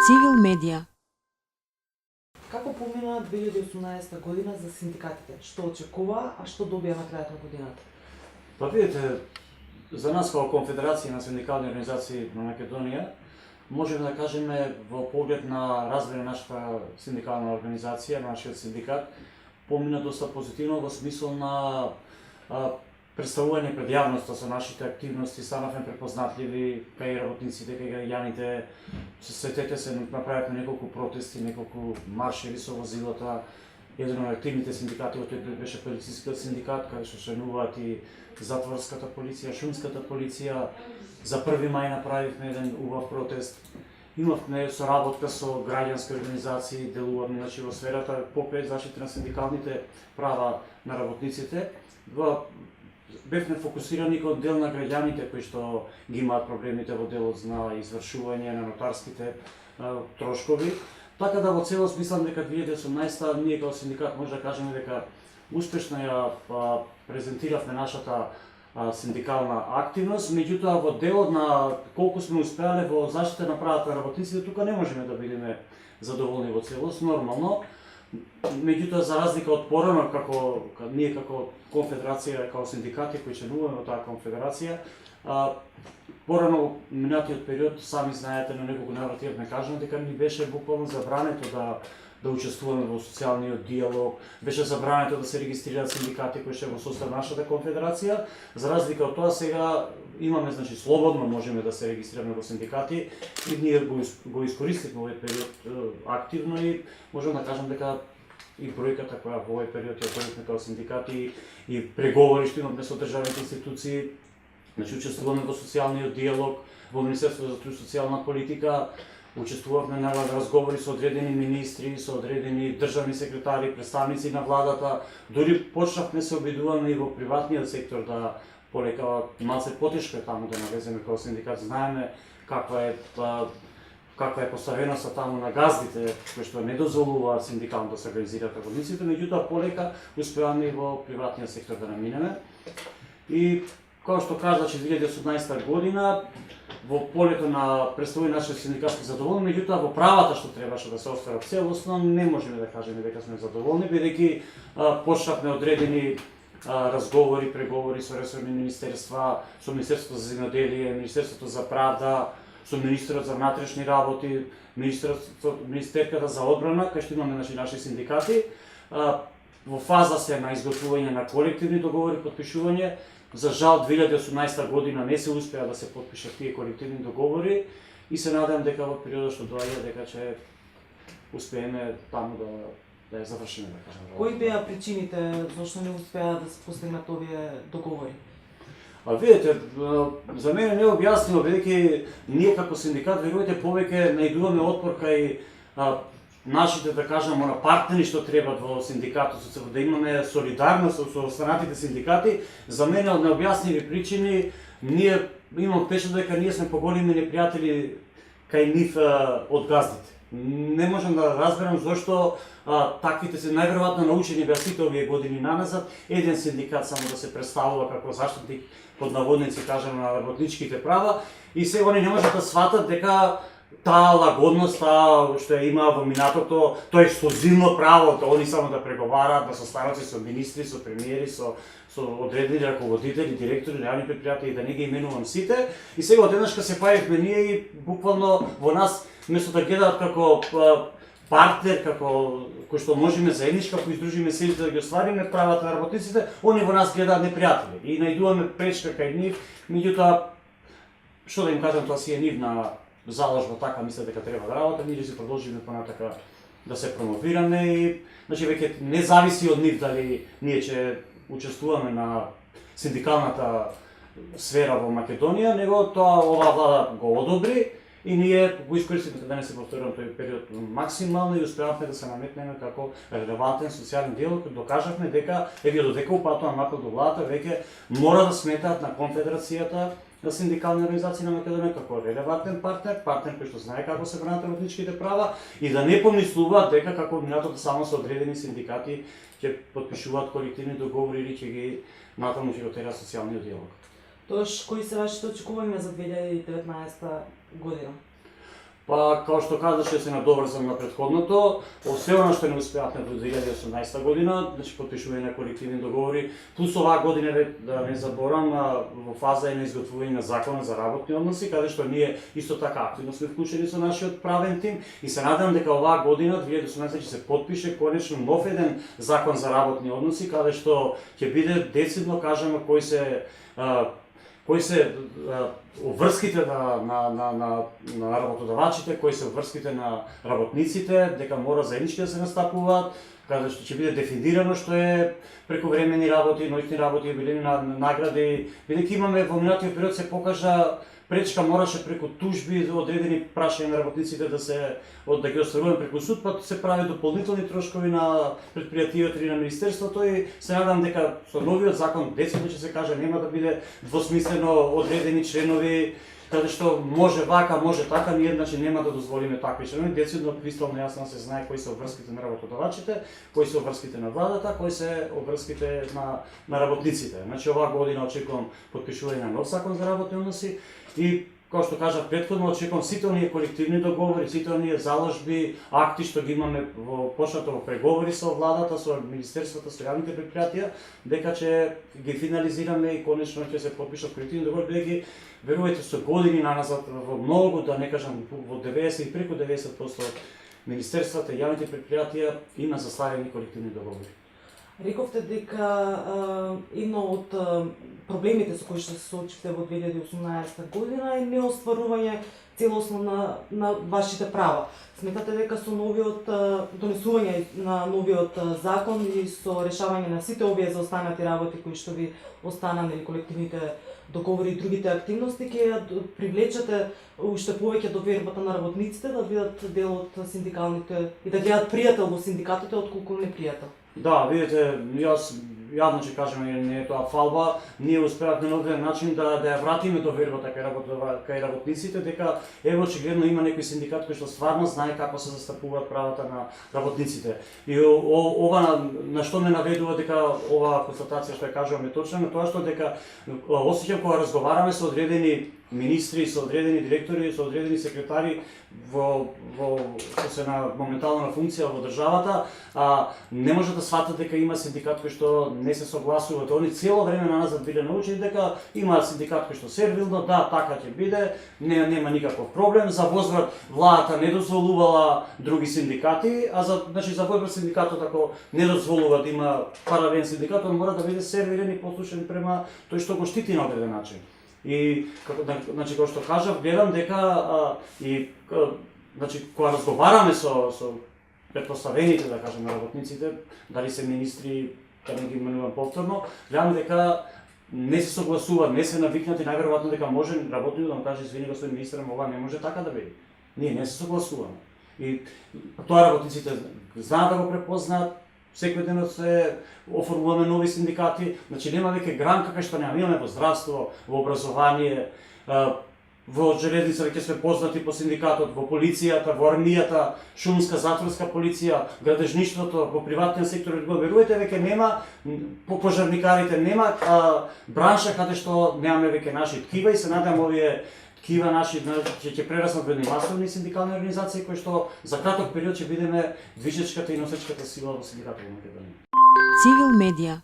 Цивил медија. Како помина 2018 година за синдикатите? Што очекува, а што добија на крајот на годината? Па видите, за нас како Конфедерација на синдикални организации на Македонија, можеме да кажеме во поглед на развој на нашата синдикална организација, нашиот синдикат, помина доста позитивно во смисол на представување пред јавноста со нашите активности, станавме препознатливи кај работниците, кај граѓаните. Сетете се, направивме неколку протести, неколку маршеви со возилата. Еден од активните синдикати во тој беше полицискиот синдикат, кај што членуваат и затворската полиција, шумската полиција. За 1 мај направивме еден убав протест. Имавме соработка со граѓански организации, делуваме во сферата покрај заштита на синдикалните права на работниците. Бевме фокусирани кон дел на граѓаните кои што ги имаат проблемите во делот на извршување на нотарските трошкови. Така да во целост мислам дека 2018 ние како синдикат може да кажеме дека успешно ја презентиравме нашата синдикална активност, меѓутоа во делот на колку сме успеале во заштита на правата на работниците, тука не можеме да бидеме задоволни во целост, нормално. Меѓутоа, за разлика од порано, ние како конфедерација, како синдикати кои членуваме во таа конфедерација, порано минатиот период, сами знаете, на неколку наврати ме кажано дека ни беше буквално забрането да учествуваме во социјалниот диалог, беше забрането да се регистрираат синдикати кои што во состав нашата конфедерација. За разлика од тоа, сега имаме, значи, слободно можеме да се регистрираме во синдикати и ние го искористивме овој период активно и можам да кажам дека и бројката која во овој период ја добивме како синдикати и преговори што имаме со државните институции, значи учествуваме во социјалниот диалог, во Министерството за труд и социјална политика, учествувавме на разговори со одредени министри, со одредени државни секретари, представници на владата, дури почнавме се обидуваме и во приватниот сектор да полека малце потешко е таму да навеземе како синдикат. Знаеме каква е поставеноста таму на газдите, кои што не дозволуваат синдикално да се организираат работниците, меѓутоа полека успеваме и во приватниот сектор да наминеме. И како што кажа, 2018 година во полето на представување нашиот синдикатски задоволни, меѓутоа во правата што требаше да се остварат целосно, не можеме да кажеме дека сме задоволни, бидејќи почнавме одредени разговори, преговори со ресорни министерства, со Министерството за земјоделие, Министерството за правда, со министерот за внатрешни работи, министерката за одбрана, кај што имаме наши синдикати. Во фаза се на изготвување на колективни договори, подпишување. За жал 2018 година не се успеа да се подпишат тие колективни договори и се надевам дека во периодот што доаѓа дека ќе успееме таму да ја завршиме, да кажам. Кои беа причините зашто не успеа да се постигнат овие договори? Видете, за мене не е објаснено, бидејќи ние како синдикат, верувате, повеќе најдуваме отпор кај нашите, да кажам, партнери што требат во синдикатот, да имаме солидарност со останатите синдикати. За мене од необјасними причини ние имам впечаток дека ние сме поголеми непријатели кај нив од газдите. Не можам да разберам зошто таквите се најверојатно научени беа сите овие години наназад, еден синдикат само да се представува како заштитник под наводници, кажам, на работничките права и сега они не можат да сватат дека таа лагодност, таа што ја имаа во минатото, тоа ексклузивно право, они само да преговараат, да состанат се со министри, со премиери, со одредени раководители, директори на јавни предпријатија и да не ги именувам сите. И сега одеднаш се појавивме ние и буквално во нас, место да гледаат како партнер, како кој што можеме заеднички, ако издружиме силите да ги оствариме правата на работниците, они во нас гледаат непријатели и најдуваме пречка кај нив, меѓутоа што да им кажам, тоа си е нивна заложба, така мисле дека треба да работат, ние си продолжиме понатака да се промовираме и значи веќе не зависи од нив дали ние ќе учествуваме на синдикалната сфера во Македонија, него тоа оваа влада го одобри и ние го искористивме да не се повторувам тој период максимално и успеавме да се наметнеме како релевантен социјален диалог, докажавме дека еве додека упатува напред до владата веќе мора да сметаат на конфедерацијата на синдикални организации на Македонија како релевантен партнер кој што знае како се бранат работничките права и да не помислуваат дека како минатото само со одредени синдикати ќе подпишуваат колективни договори или ќе ги натаму ќе го тера социјалниот диалог. Тоаш, кои се вашите очекувања за 2019 година? Па, као што казаше, се надоврзам на претходното, се она што не успеавме до 2018 година, значи потпишување на колективни договори, плюс оваа година, да не заборам, во фаза е на изготвување на закона за работни односи, каде што ние исто така активно сме вклучени со нашиот правен тим и се надевам дека оваа година, 2018, ќе се потпише конечно нов еден закон за работни односи, каде што ќе биде децидно кажано кои се обврските на работодавачите, кои се обврските на работниците, дека мора заеднички да се настапуваат, каде што ќе биде дефинирано што е прековремени работи, ноќни работи, билени на награди, бидејќи имаме во минатиот период се покажа пречка мораше преку тужби одредени прашања на работниците да ги остваруваме преку суд, па се прави дополнителни трошкови на предпријатијата или на министерството и се надам дека со новиот закон децидно ќе се каже нема да биде двосмислено одредени членови каде што може вака, може така, ние значи нема да дозволиме такви членови, децидно кристално јасно се знае кои се обврските на работодавачите, кои се обврските на владата, кои се обврските на работниците. Значи оваа година очекувам потпишување на нов закон за работни односи и како што кажав претходно, очекувам сите оние колективни договори, сите оние заложби, акти што ги имаме почнато во преговори со владата, со министерствата, со јавните предпријатија, дека ќе ги финализираме и конечно ќе се потпишат колективни договори, бидејќи верувајте со години наназад во многу, да не кажам во 90 и преку 90% од министерствата и јавните предпријатија има заставени колективни договори. Рековте дека едно од проблемите со кои што се соочивте во 2018 година е неостварување целосно на вашите права. Сметате дека со новиот донесување на новиот закон и со решавање на сите овие заостанати работи кои што ви останале или колективните договори и другите активности ќе ја привлечете уште повеќе довербата на работниците да бидат дел од синдикалните и да гледат пријател во синдикатите отколку непријател? Да, видите, јас јавно ќе кажем, не е тоа фалба, ние успеавме на одреден начин да ја вратиме довербата кај работниците, дека ево очигледно има некој синдикат кој што стварно знае како се застапуваат правата на работниците. И ова на што ме наведува дека оваа констатација што ја кажувам е точна, на тоа што дека осеќам кога разговараме со одредени министри, со одредени директори, со одредени секретари што се на моментално на функција во државата, не може да сватат дека има синдикат кој што не се согласуваат. Они цело време на назад биле научени дека има синдикат кој што сервилно, да, така ќе биде, нема никаков проблем. За возврат владата не дозволувала други синдикати, значи за возврат синдикатот ако не дозволува да има паралелен синдикат, он мора да биде сервирен и послушен према тој што го штити на одреден начин. И значи како што кажав, гледам дека значи кога разговараме со претпоставените, да кажем, работниците, дали се министри, да не ги именувам повторно, гледам дека не се согласуваат, не се навикнати, најверојатно дека може работникот да му каже извини господин министер, ова не може така да биде. Ние не се согласуваме. И тоа работниците знаат да го препознаат. Секој ден се оформуваме нови синдикати, значи нема веќе гранка кај што имаме во здравство, во образование, во железница веќе сме познати по синдикатот, во полицијата, во армијата, шумска, затворска полиција, градежништвото, во приватниот сектор, верувате веќе нема, по пожарникарите нема бранша каде што немаме веќе наши ткива и се надам овие ткива наши ќе прераснат во едни масовни синдикални организации кои што за краток период ќе бидеме движечката и носечката сила во синдикатот во Македонија. Цивил медија